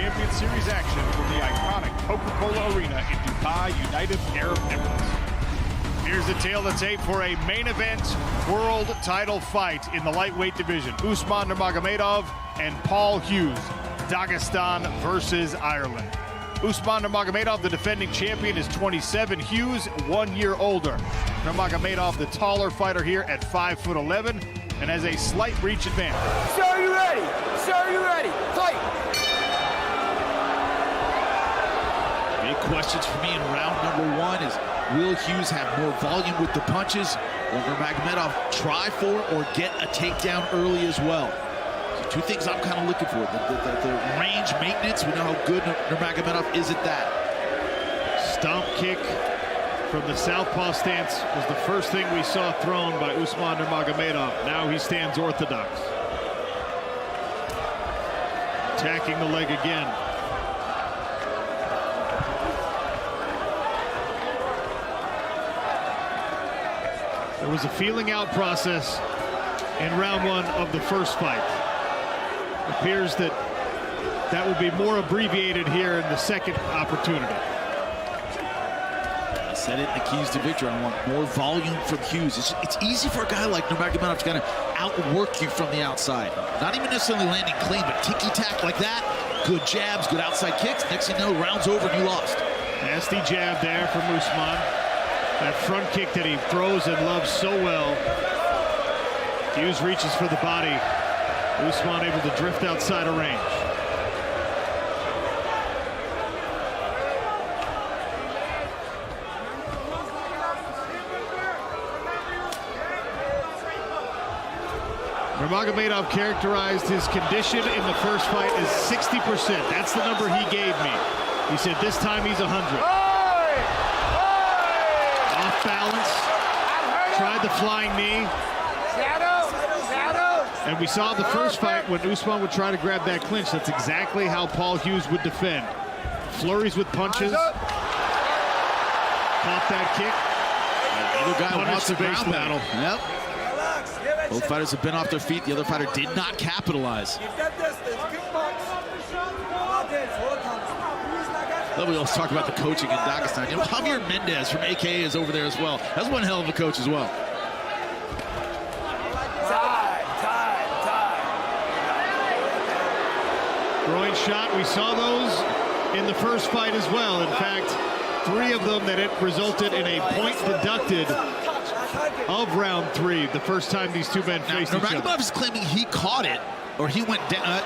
Champions Series action from the iconic Coca-Cola Arena in Dubai, United Arab Emirates. Here's the tale of the tape for a main event world title fight in the lightweight division. Usman Nurmagomedov and Paul Hughes, Dagestan versus Ireland. Usman Nurmagomedov, the defending champion, is 27. Hughes, 1 year older. Nurmagomedov, the taller fighter here at 5'11", and has a slight reach advantage. Sir, are you ready? Sir, are you ready? Fight! Big questions for me in round number one is, will Hughes have more volume with the punches? Will Nurmagomedov try for or get a takedown early as well? So two things I'm kind of looking for. The range maintenance, we know how good Nurmagomedov is at that. Stomp kick from the southpaw stance was the first thing we saw thrown by Usman Nurmagomedov. Now he stands orthodox. Attacking the leg again. There was a feeling out process in round one of the first fight. It appears that that will be more abbreviated here in the second opportunity. I said it in the keys to victory. I want more volume from Hughes. It's easy for a guy like Nurmagomedov to kind of outwork you from the outside. Not even necessarily landing clean, but ticky-tack like that. Good jabs, good outside kicks. Next thing you know, round's over and you lost. Nasty jab there from Usman. That front kick that he throws and loves so well. Hughes reaches for the body. Usman able to drift outside of range. Nurmagomedov characterized his condition in the first fight as 60%. That's the number he gave me. He said this time he's 100. Off balance, tried the flying knee. And we saw the first fight when Usman would try to grab that clinch. That's exactly how Paul Hughes would defend. Flurries with punches. Caught that kick. The other guy wants a ground battle. Yep. Relax. Both fighters have been off their feet. The other fighter did not capitalize. We always talk about the coaching in Dagestan. You know, Javier Mendez from AKA is over there as well. That's one hell of a coach as well. Groin shot, we saw those in the first fight as well. In fact, 3 of them that it resulted in a point deducted of round 3, the first time these two men faced each other. Nurmagomedov is claiming he caught it, or he went down.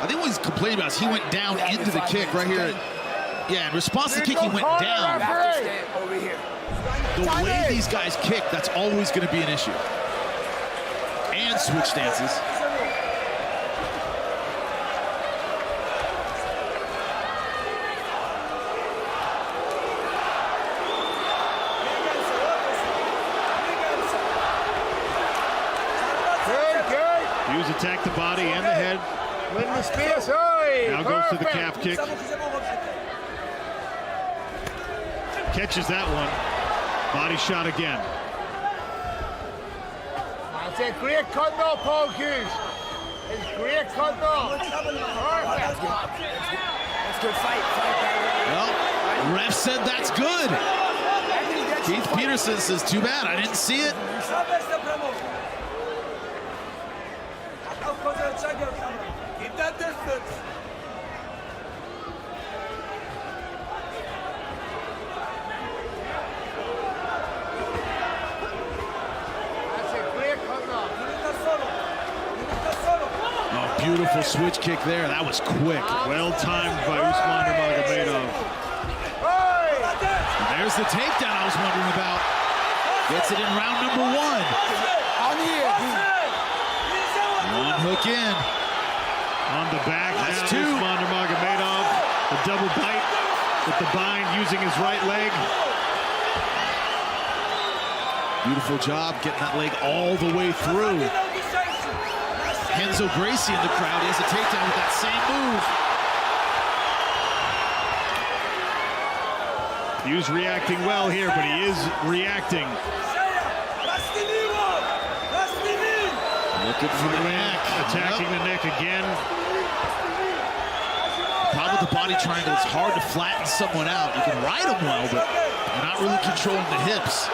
I think what he's complaining about is he went down into the kick right here. Yeah, in response to the kick, he went down. The way these guys kick, that's always going to be an issue. And switch stances. Hughes attacked the body and the head. Now goes to the calf kick. Catches that one. Body shot again. That's a great cut now, Paul Hughes. It's great cut now. Perfect. That's good fight. Well, ref said that's good. Keith Peterson says, too bad, I didn't see it. Keep that distance. That's a great cut now. Oh, beautiful switch kick there. That was quick. Well timed by Usman Nurmagomedov. There's the takedown I was wondering about. Gets it in round number 1. One hook in. On the back, That's now 2. Usman Nurmagomedov. The double bite with the bind using his right leg. Beautiful job getting that leg all the way through. Renzo Gracie in the crowd. He has a takedown with that same move. Hughes reacting well here, but he is reacting. Looking for the neck. Attacking the neck again. with the body triangle, it's hard to flatten someone out. You can ride them well, but you're not really controlling the hips.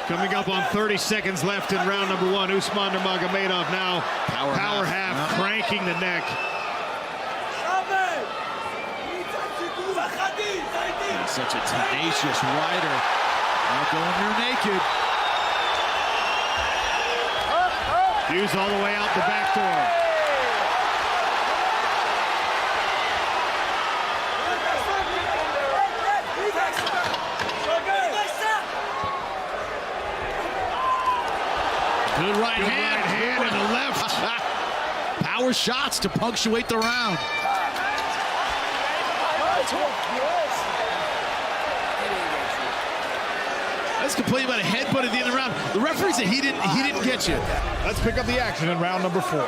Coming up on 30 seconds left in round number 1. Usman Nurmagomedov now power half, cranking the neck. He's such a tenacious rider. Not going near naked. Hughes all the way out the back door. Good right hand and a left. Power shots to punctuate the round. Let's complain about a headbutt at the end of the round. The referee said he didn't get you. Let's pick up the action in round number 4.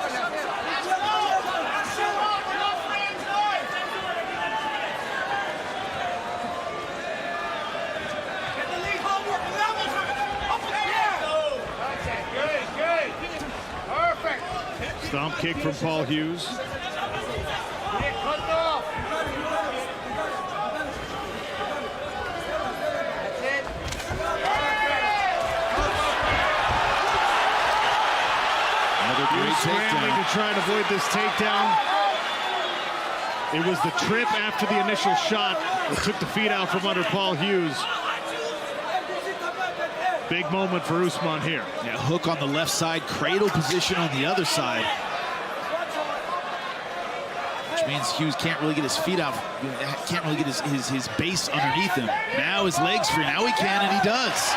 Stomp kick from Paul Hughes. Scrambling to try and avoid this takedown. It was the trip after the initial shot that took the feet out from under Paul Hughes. Big moment for Usman here. Yeah, hook on the left side, cradle position on the other side. Which means Hughes can't really get his feet out, can't really get his base underneath him. Now his legs free, now he can, and he does.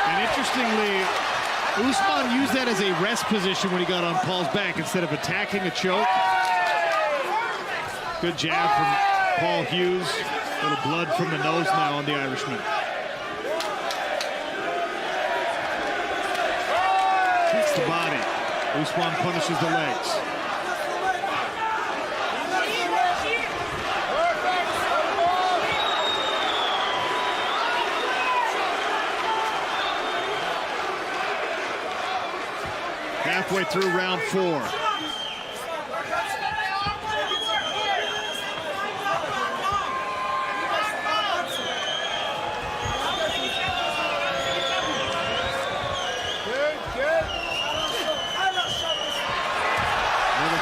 And interestingly, Usman used that as a rest position when he got on Paul's back instead of attacking a choke. Good jab from Paul Hughes. A little blood from the nose now on the Irishman. Hits the body. Usman punishes the legs. Halfway through round 4. Another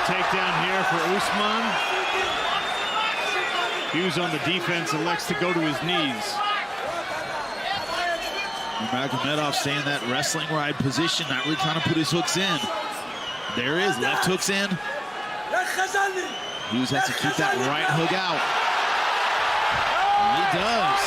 takedown here for Usman. Hughes on the defense, elects to go to his knees. Nurmagomedov staying in that wrestling ride position, not really trying to put his hooks in. There it is, left hooks in. Hughes has to keep that right hook out. And he does.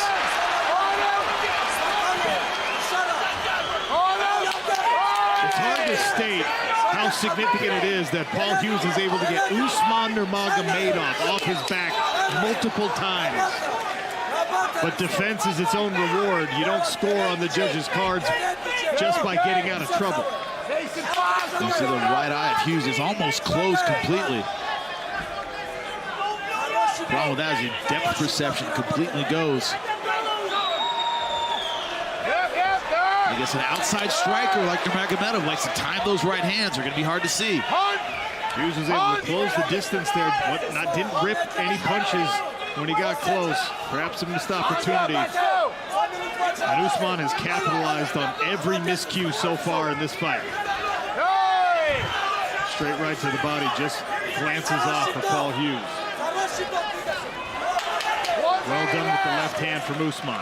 It's hard to state how significant it is that Paul Hughes is able to get Usman Nurmagomedov off his back multiple times. But defense is its own reward. You don't score on the judges' cards just by getting out of trouble. You see the right eye of Hughes is almost closed completely. The problem with that is your depth perception completely goes. I guess an outside striker like Nurmagomedov likes to time those right hands. Are going to be hard to see. Hughes was able to close the distance there, but didn't rip any punches when he got close. Perhaps a missed opportunity. And Usman has capitalized on every miscue so far in this fight. Straight right to the body, just glances off for Paul Hughes. Well done with the left hand from Usman.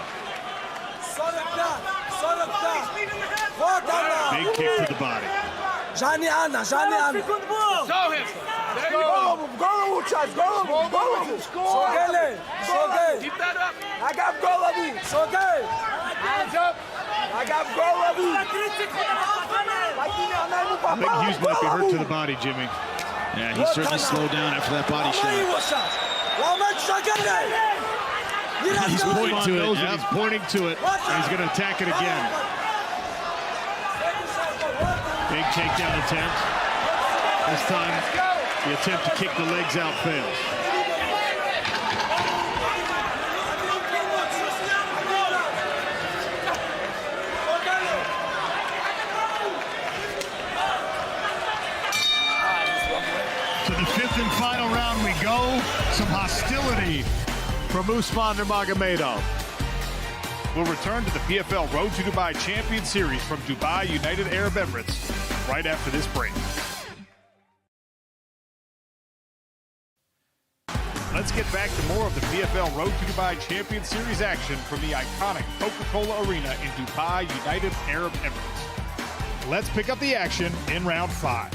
Big kick to the body. Johnny Anna. Show him. Go, Chad. Go. Keep that up. I got go. Hands up. I got go. I think Hughes might be hurt to the body, Jimmy. Yeah, he certainly slowed down after that body shot. He's pointing to it. Yep. He's pointing to it, and he's going to attack it again. Big takedown attempt. This time, the attempt to kick the legs out fails. from Usman Nurmagomedov. We'll return to the PFL Road to Dubai Champion Series from Dubai, United Arab Emirates, right after this break. Let's get back to more of the PFL Road to Dubai Champion Series action from the iconic Coca-Cola Arena in Dubai, United Arab Emirates. Let's pick up the action in round 5.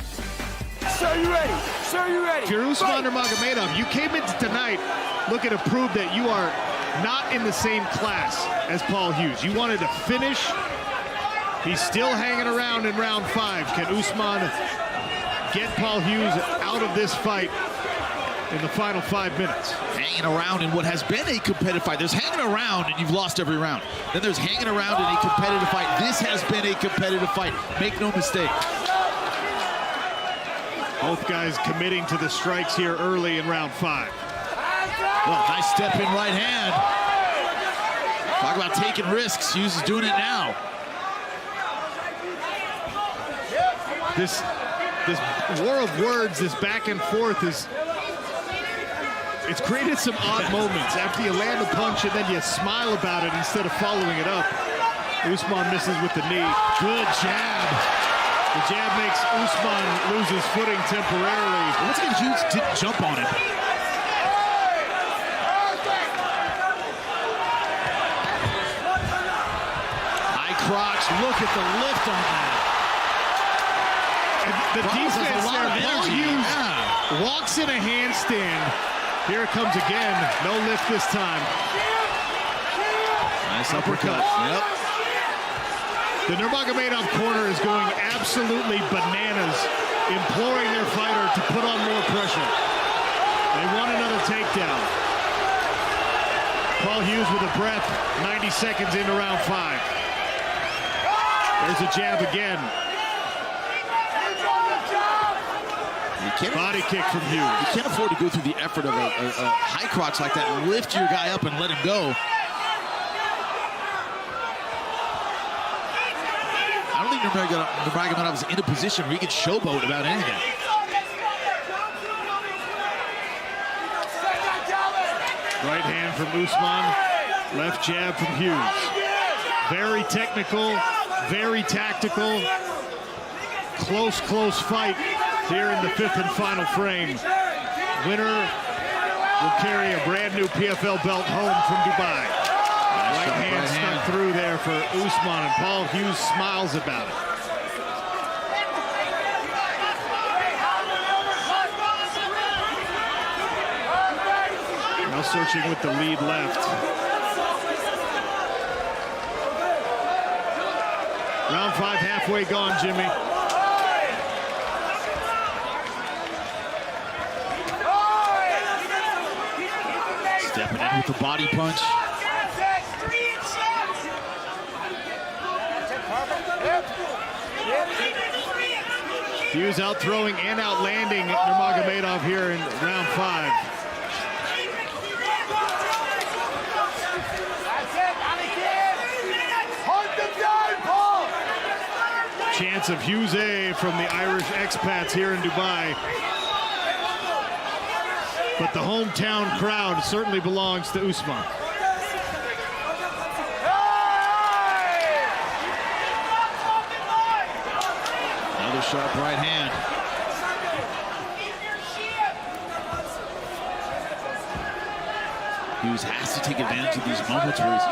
Sir, you ready? Sir, you ready? If you're Usman Nurmagomedov, you came into tonight looking to prove that you are not in the same class as Paul Hughes. You wanted to finish. He's still hanging around in round 5. Can Usman get Paul Hughes out of this fight in the final 5 minutes? Hanging around in what has been a competitive fight. There's hanging around and you've lost every round. Then there's hanging around in a competitive fight. This has been a competitive fight. Make no mistake. Both guys committing to the strikes here early in round 5. Well, nice step in right hand. Talk about taking risks. Hughes is doing it now. This war of words, this back and forth it's created some odd moments. After you land a punch and then you smile about it instead of following it up. Usman misses with the knee. Good jab. The jab makes Usman lose his footing temporarily. Once again, Hughes didn't jump on him. High crotch, look at the lift on that. And the defense there, Paul Hughes walks in a handstand. Here it comes again. No lift this time. Nice uppercut. Yep. The Nurmagomedov corner is going absolutely bananas, imploring their fighter to put on more pressure. They want another takedown. Paul Hughes with a breath, 90 seconds into round 5. There's a jab again. Body kick from Hughes. You can't afford to go through the effort of a high crotch like that and lift your guy up and let him go. I don't think Nurmagomedov is in a position where he can showboat about anything. Right hand from Usman, left jab from Hughes. Very technical, very tactical. Close fight here in the 5th and final frame. Winner will carry a brand new PFL belt home from Dubai. Right hand stuck through there for Usman, and Paul Hughes smiles about it. Now searching with the lead left. Round 5 halfway gone, Jimmy. Stepping in with the body punch. Hughes out throwing and out landing Nurmagomedov here in round 5. Chance of Hughes from the Irish expats here in Dubai. But the hometown crowd certainly belongs to Usman. Another sharp right hand. Hughes has to take advantage of these moments where he's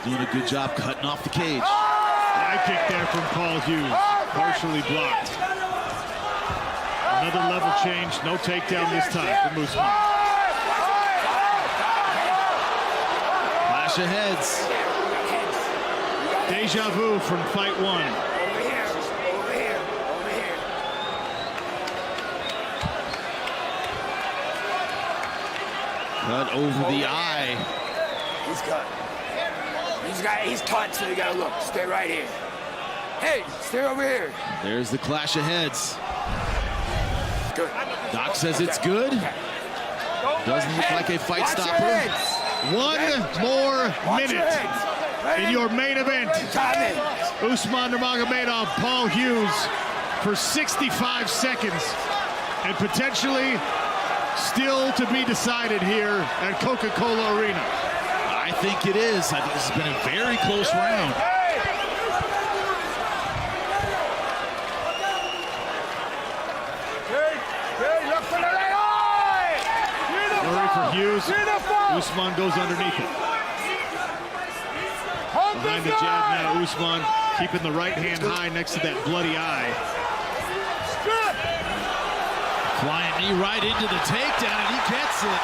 doing a good job cutting off the cage. High kick there from Paul Hughes, partially blocked. Another level change, no takedown this time from Usman. Clash of heads. Deja vu from fight 1. Over here. Cut over the eye. He's cut. He's cut, so you gotta look. Stay right here. Hey, stay over here. There's the clash of heads. Good. Doc says it's good. Doesn't look like a fight stopper. 1 more minute in your main event. Usman Nurmagomedov, Paul Hughes for 65 seconds and potentially still to be decided here at Coca-Cola Arena. I think it is. I think this has been a very close round. Flurry for Hughes. Usman goes underneath it. Behind the jab now, Usman keeping the right hand high next to that bloody eye. Flying knee right into the takedown, and he gets it.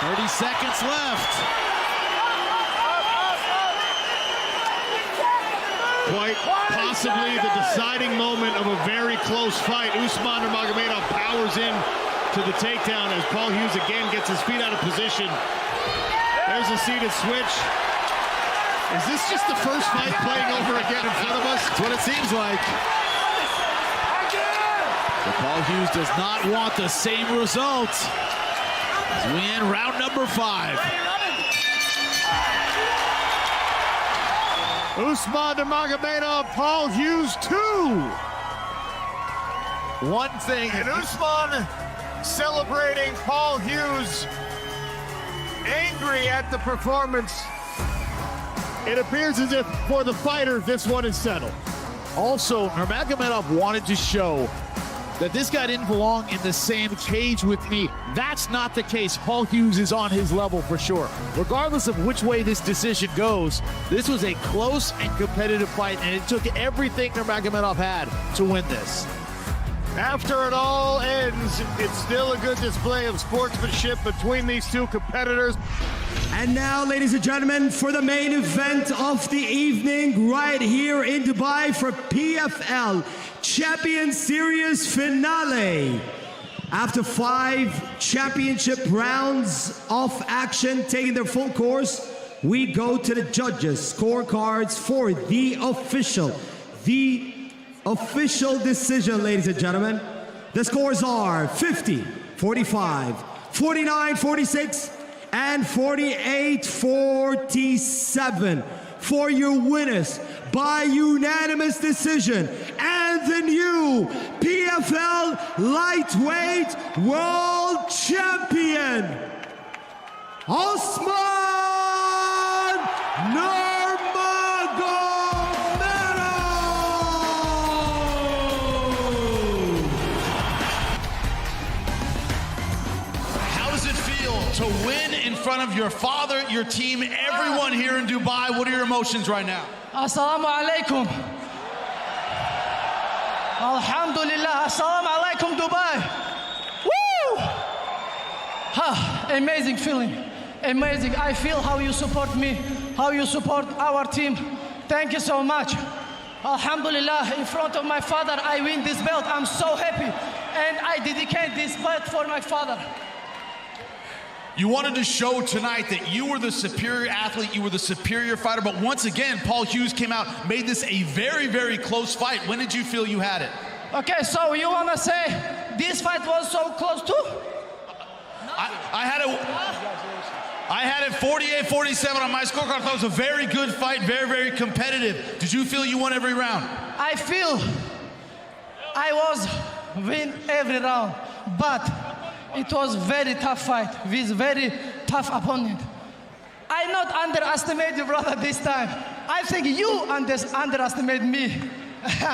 30 seconds left. Quite possibly the deciding moment of a very close fight. Usman Nurmagomedov powers in to the takedown as Paul Hughes again gets his feet out of position. There's a seated switch. Is this just the first fight playing over again in front of us? That's what it seems like. But Paul Hughes does not want the same result as we end round number 5. Usman Nurmagomedov, Paul Hughes 2. One thing, and Usman celebrating, Paul Hughes angry at the performance. It appears as if for the fighter, this one is settled. Also, Nurmagomedov wanted to show that this guy didn't belong in the same cage with me. That's not the case. Paul Hughes is on his level for sure. Regardless of which way this decision goes, this was a close and competitive fight, and it took everything Nurmagomedov had to win this. After it all ends, it's still a good display of sportsmanship between these two competitors. And now, ladies and gentlemen, for the main event of the evening, right here in Dubai for PFL Champion Series Finale. After 5 championship rounds of action taking their full course, we go to the judges' scorecards for the official decision, ladies and gentlemen. The scores are 50, 45, 49, 46, and 48-47 for your winners by unanimous decision, and the new PFL Lightweight World Champion, Usman Nurmagomedov. How does it feel to win in front of your father, your team, everyone here in Dubai? What are your emotions right now? Assalamu alaikum. Alhamdulillah. Assalamu alaikum, Dubai. Woo! Amazing feeling. Amazing. I feel how you support me, how you support our team. Thank you so much. Alhamdulillah, in front of my father, I win this belt. I'm so happy. And I dedicate this belt for my father. You wanted to show tonight that you were the superior athlete, you were the superior fighter, but once again, Paul Hughes came out, made this a very, very close fight. When did you feel you had it? Okay, so you want to say this fight was so close too? I had it 48-47 on my scorecard. I thought it was a very good fight, very, very competitive. Did you feel you won every round? I feel I was win every round, but it was very tough fight with very tough opponent. I not underestimate you, brother, this time. I think you underestimate me.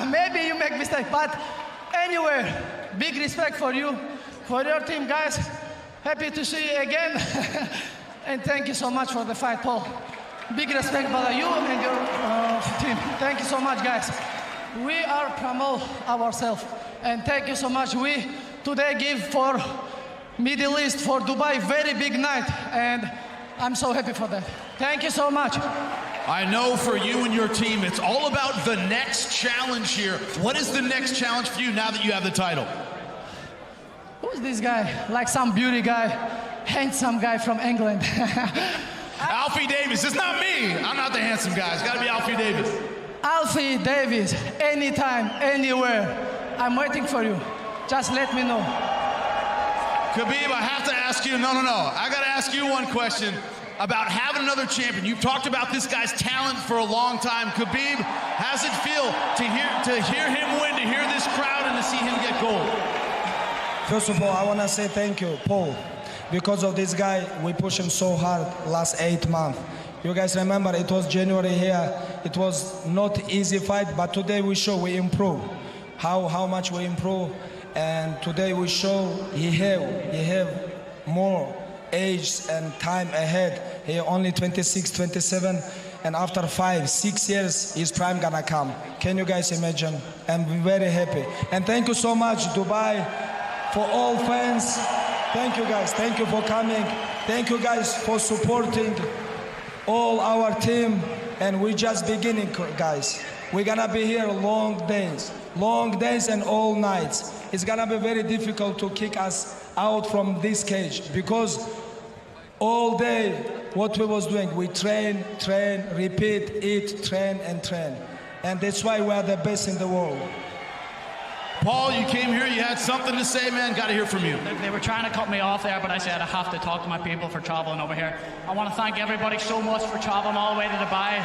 Maybe you make mistake, but anyway, big respect for you, for your team, guys. Happy to see you again. And thank you so much for the fight, Paul. Big respect, brother, you and your team. Thank you so much, guys. We are promote ourselves, and thank you so much. We today give for Middle East, for Dubai, very big night, and I'm so happy for that. Thank you so much. I know for you and your team, it's all about the next challenge here. What is the next challenge for you now that you have the title? Who's this guy? Like some beauty guy, handsome guy from England. Alfie Davis. It's not me. I'm not the handsome guy. It's got to be Alfie Davis. Alfie Davis, anytime, anywhere. I'm waiting for you. Just let me know. Khabib, I have to ask you, no. I got to ask you one question about having another champion. You've talked about this guy's talent for a long time. Khabib, how's it feel to hear him win, to hear this crowd, and to see him get gold? First of all, I want to say thank you, Paul. Because of this guy, we push him so hard last 8 months. You guys remember, it was January here. It was not easy fight, but today we show we improve. How much we improve. And today we show he have more age and time ahead. He only 26, 27. And after 5-6 years, his prime gonna come. Can you guys imagine? I'm very happy. And thank you so much, Dubai, for all fans. Thank you guys, thank you for coming. Thank you guys for supporting all our team. And we're just beginning, guys. We're gonna be here long days and all nights. It's gonna be very difficult to kick us out from this cage because all day what we was doing, we train, repeat, eat, train. And that's why we are the best in the world. Paul, you came here, you had something to say, man. Got to hear from you. They were trying to cut me off there, but I said I have to talk to my people for traveling over here. I want to thank everybody so much for traveling all the way to Dubai.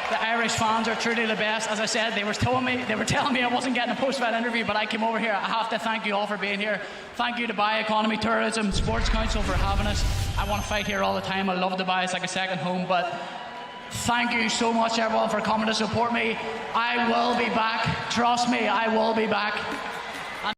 The Irish fans are truly the best. As I said, they were telling me I wasn't getting a post-fight interview, but I came over here. I have to thank you all for being here. Thank you, Dubai Economy Tourism Sports Council, for having us. I want to fight here all the time. I love Dubai. It's like a second home, but thank you so much, everyone, for coming to support me. I will be back. Trust me, I will be back.